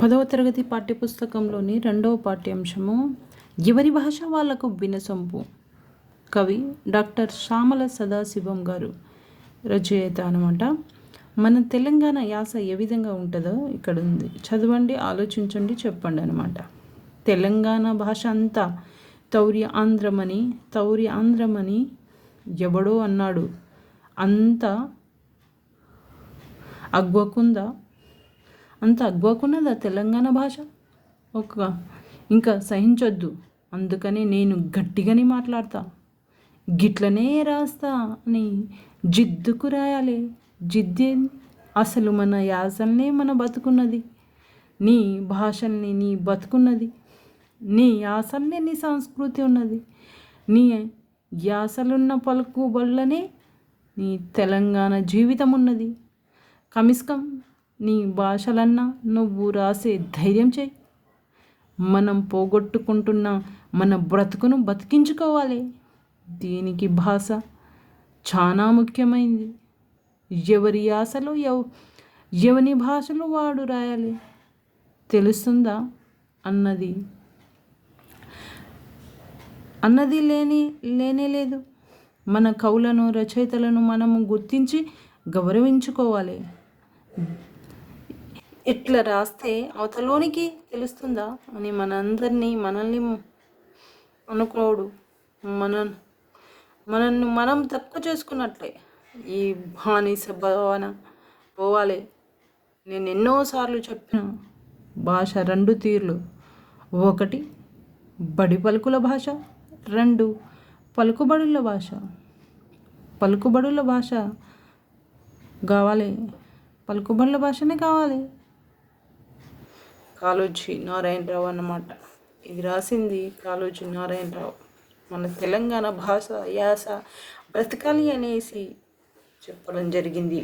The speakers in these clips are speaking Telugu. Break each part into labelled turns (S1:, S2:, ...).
S1: 10వ తరగతి పాఠ్యపుస్తకంలోని 2వ పాఠ్యాంశము ఎవరి భాష వాళ్లకు వినసొంపు. కవి డాక్టర్ శ్యామల సదాశివం గారు రచయిత అనమాట. మన తెలంగాణ యాస ఏ విధంగా ఉంటుందో ఇక్కడ ఉంది, చదవండి, ఆలోచించండి, చెప్పండి అనమాట. తెలంగాణ భాష అంతా తౌర్య ఆంధ్రమని ఎవడో అన్నాడు, అంత అగ్వకున్నదా తెలంగాణ భాష ఇంకా సహించొద్దు, అందుకని నేను గట్టిగానే మాట్లాడతా, గిట్లనే రాస్తా అని జిద్దుకు రాయాలి. జిద్దే అసలు మన యాసల్నే మన బతుకున్నది, నీ భాషల్ని నీ బతుకున్నది, నీ యాసల్నే నీ సంస్కృతి ఉన్నది, నీ యాసలున్న పలుకుబళ్ళనే నీ తెలంగాణ జీవితం ఉన్నది. కమిస్కం నీ భాషలన్నా నువ్వు రాసే ధైర్యం చేయి. మనం పోగొట్టుకుంటున్న మన బ్రతుకును బతికించుకోవాలి. దీనికి భాష చాలా ముఖ్యమైనది. ఎవరి యాసలో ఎవని భాషలో వాడు రాయాలి. తెలుస్తుందా అన్నది లేనే లేదు. మన కవులను రచయితలను మనము గుర్తించి గౌరవించుకోవాలి. ఇట్లా రాస్తే అవతలోనికి తెలుస్తుందా అని మనల్ని అనుకోడు. మనల్ని మనం తక్కువ చేసుకున్నట్లే. ఈ బానిస భావన పోవాలి. నేను ఎన్నోసార్లు చెప్పిన భాష 2 తీర్లు. 1 బడి పలుకుల భాష, 2 పలుకుబడుల భాష. పలుకుబడుల భాష కావాలి, పలుకుబడుల భాషనే కావాలి. కాళోజీ నారాయణరావు అన్నమాట. ఇది రాసింది కాళోజీ నారాయణరావు. మన తెలంగాణ భాష యాస బ్రతకాలి అనేసి చెప్పడం జరిగింది.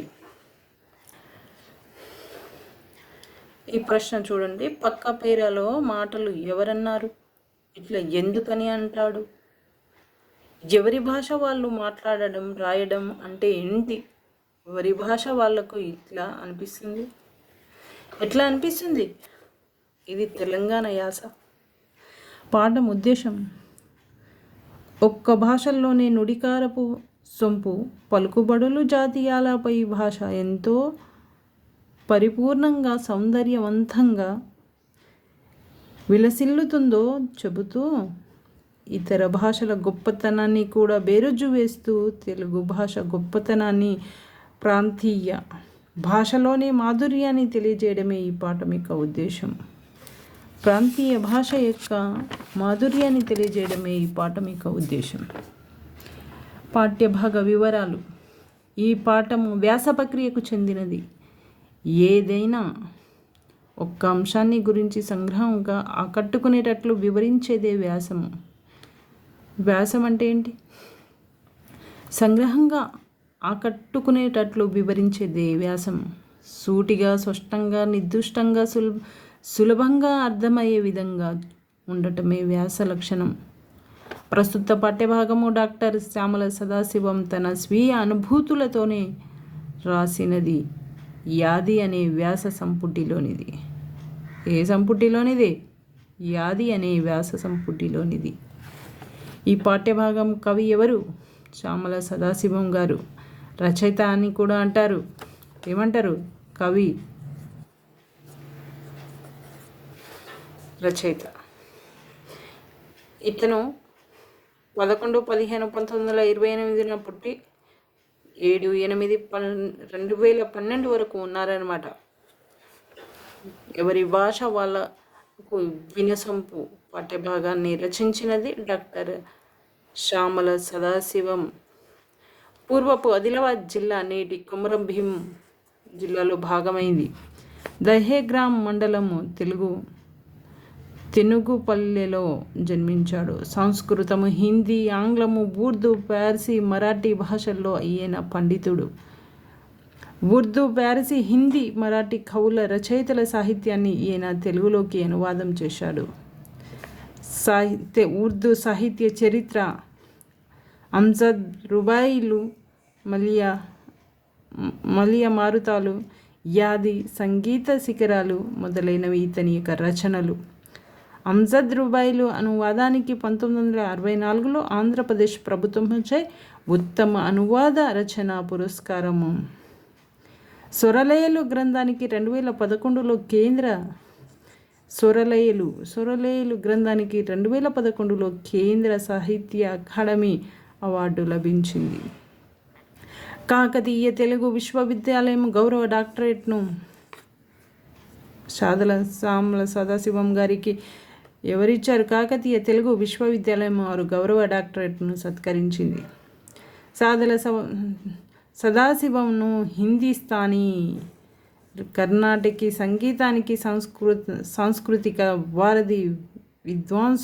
S1: ఈ ప్రశ్న చూడండి. పక్క పేరాలో మాటలు ఎవరన్నారు, ఇట్లా ఎందుకని అంటాడు, ఎవరి భాష వాళ్ళు మాట్లాడడం రాయడం అంటే ఏంటి, ఎవరి భాష వాళ్ళకు ఇట్లా అనిపిస్తుంది, ఎట్లా అనిపిస్తుంది, ఇది తెలంగాణ యాస. పాఠం ఉద్దేశం: ఒక్క భాషల్లోనే నుడికారపు సొంపు పలుకుబడులు జాతీయాలపై భాష ఎంతో పరిపూర్ణంగా సౌందర్యవంతంగా విలసిల్లుతుందో చెబుతూ ఇతర భాషల గొప్పతనాన్ని కూడా బేరుజు వేస్తూ తెలుగు భాష గొప్పతనాన్ని, ప్రాంతీయ భాషలోని మాధుర్యాన్ని తెలియజేయడమే ఈ పాఠం యొక్క ఉద్దేశం. ప్రాంతీయ భాష యొక్క మాధుర్యాన్ని తెలియజేయడమే ఈ పాఠం యొక్క ఉద్దేశం. పాఠ్యభాగ వివరాలు. ఈ పాఠము వ్యాస ప్రక్రియకు చెందినది. ఏదైనా ఒక్క అంశాన్ని గురించి సంగ్రహంగా ఆకట్టుకునేటట్లు వివరించేదే వ్యాసము. వ్యాసం అంటే ఏంటి? సంగ్రహంగా ఆకట్టుకునేటట్లు వివరించేదే వ్యాసం. సూటిగా, స్పష్టంగా, నిర్దిష్టంగా, సులభంగా అర్థమయ్యే విధంగా ఉండటమే వ్యాస లక్షణం. ప్రస్తుత పాఠ్యభాగము డాక్టర్ శ్యామల సదాశివం తన స్వీయ అనుభూతులతోనే రాసినది. యాది అనే వ్యాస సంపుటిలోనిది. ఏ సంపుటిలోనిది? యాది అనే వ్యాస సంపుటిలోనిది. ఈ పాఠ్యభాగం కవి ఎవరు? శ్యామల సదాశివం గారు. రచయిత అని కూడా అంటారు. ఏమంటారు? కవి, రచయిత. ఇతను 11/15/1928 పుట్టి 7/8/2012 వరకు ఉన్నారనమాట. ఎవరి భాష వాళ్ళకు వినసొంపు పాఠ్యభాగాన్ని రచించినది డాక్టర్ శ్యామల సదాశివం. పూర్వపు ఆదిలాబాద్ జిల్లా నేటి కొమరం భీం జిల్లాలో భాగమైంది. దహేగ్రామ్ మండలము తెనుగుపల్లెలో జన్మించాడు. సంస్కృతము, హిందీ, ఆంగ్లము, ఉర్దూ, పార్సీ, మరాఠీ భాషల్లో ఈయన పండితుడు. ఉర్దూ, పార్సీ, హిందీ, మరాఠీ కవుల రచయితల సాహిత్యాన్ని ఈయన తెలుగులోకి అనువాదం చేశాడు. ఉర్దూ సాహిత్య చరిత్ర, అంజద్, రుబాయిలు, మలియా మారుతాలు యాది, సంగీత శిఖరాలు మొదలైనవి ఇతని యొక్క రచనలు. అంజద్ రుబాయిలు అనువాదానికి 1964లో ఆంధ్రప్రదేశ్ ప్రభుత్వంచే ఉత్తమ అనువాద రచన పురస్కారము. సొరలయలు గ్రంథానికి 2011లో సొరలయలు గ్రంథానికి 2011లో కేంద్ర సాహిత్య అకాడమీ అవార్డు లభించింది. కాకతీయ తెలుగు విశ్వవిద్యాలయం గౌరవ డాక్టరేట్ను సామల సదాశివం గారికి ఎవరిచ్చారు? కాకతీయ తెలుగు విశ్వవిద్యాలయం వారు గౌరవ డాక్టరేట్ను సత్కరించింది. సదాశివంను హిందూస్థానీ, కర్ణాటకీ సంగీతానికి సాంస్కృతిక వారధి విద్వాంసు